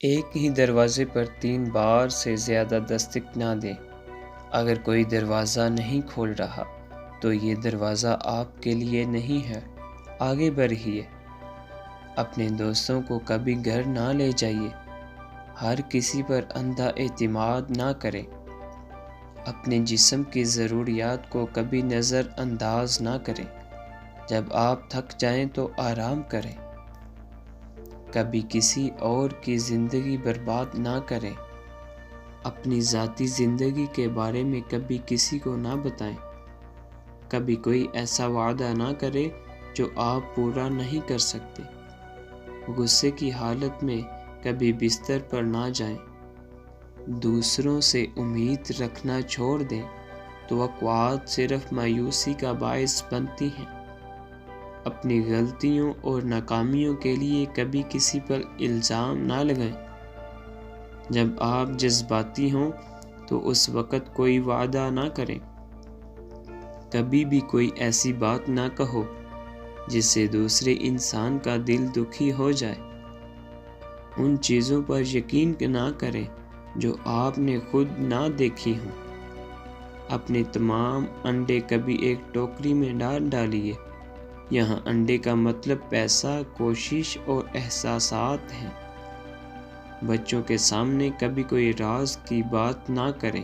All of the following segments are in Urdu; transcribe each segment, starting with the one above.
ایک ہی دروازے پر 3 بار سے زیادہ دستک نہ دیں۔ اگر کوئی دروازہ نہیں کھول رہا تو یہ دروازہ آپ کے لیے نہیں ہے، آگے بڑھیے۔ اپنے دوستوں کو کبھی گھر نہ لے جائیے، ہر کسی پر اندھا اعتماد نہ کریں۔ اپنے جسم کی ضروریات کو کبھی نظر انداز نہ کریں۔ جب آپ تھک جائیں تو آرام کریں۔ کبھی کسی اور کی زندگی برباد نہ کریں۔ اپنی ذاتی زندگی کے بارے میں کبھی کسی کو نہ بتائیں۔ کبھی کوئی ایسا وعدہ نہ کریں جو آپ پورا نہیں کر سکتے۔ غصے کی حالت میں کبھی بستر پر نہ جائیں۔ دوسروں سے امید رکھنا چھوڑ دیں۔ توقعات صرف مایوسی کا باعث بنتی ہیں۔ اپنی غلطیوں اور ناکامیوں کے لیے کبھی کسی پر الزام نہ لگائیں۔ جب آپ جذباتی ہوں تو اس وقت کوئی وعدہ نہ کریں۔ کبھی بھی کوئی ایسی بات نہ کہو جس سے دوسرے انسان کا دل دکھی ہو جائے۔ ان چیزوں پر یقین نہ کریں جو آپ نے خود نہ دیکھی ہوں۔ اپنے تمام انڈے کبھی ایک ٹوکری میں ڈالیے۔ یہاں انڈے کا مطلب پیسہ، کوشش اور احساسات ہیں۔ بچوں کے سامنے کبھی کوئی راز کی بات نہ کریں۔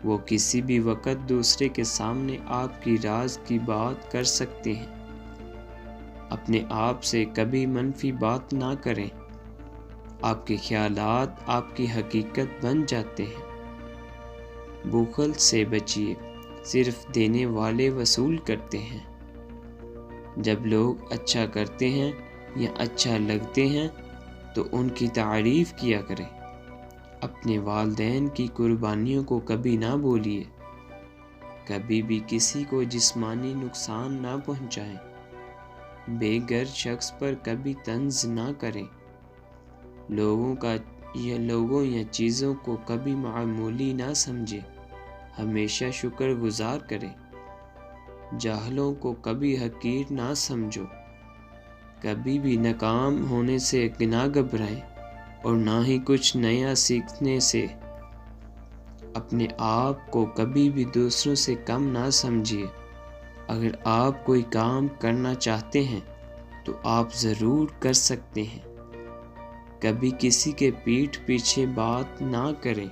وہ کسی بھی وقت دوسرے کے سامنے آپ کی راز کی بات کر سکتے ہیں۔ اپنے آپ سے کبھی منفی بات نہ کریں۔ آپ کے خیالات آپ کی حقیقت بن جاتے ہیں۔ بخل سے بچیے، صرف دینے والے وصول کرتے ہیں۔ جب لوگ اچھا کرتے ہیں یا اچھا لگتے ہیں تو ان کی تعریف کیا کریں۔ اپنے والدین کی قربانیوں کو کبھی نہ بھولیے۔ کبھی بھی کسی کو جسمانی نقصان نہ پہنچائیں۔ بے گھر شخص پر کبھی طنز نہ کریں۔ لوگوں یا چیزوں کو کبھی معمولی نہ سمجھیں، ہمیشہ شکر گزار کریں۔ جاہلوں کو کبھی حقیر نہ سمجھو۔ کبھی بھی ناکام ہونے سے نہ گھبرائیں اور نہ ہی کچھ نیا سیکھنے سے۔ اپنے آپ کو کبھی بھی دوسروں سے کم نہ سمجھیے۔ اگر آپ کوئی کام کرنا چاہتے ہیں تو آپ ضرور کر سکتے ہیں۔ کبھی کسی کے پیٹھ پیچھے بات نہ کریں۔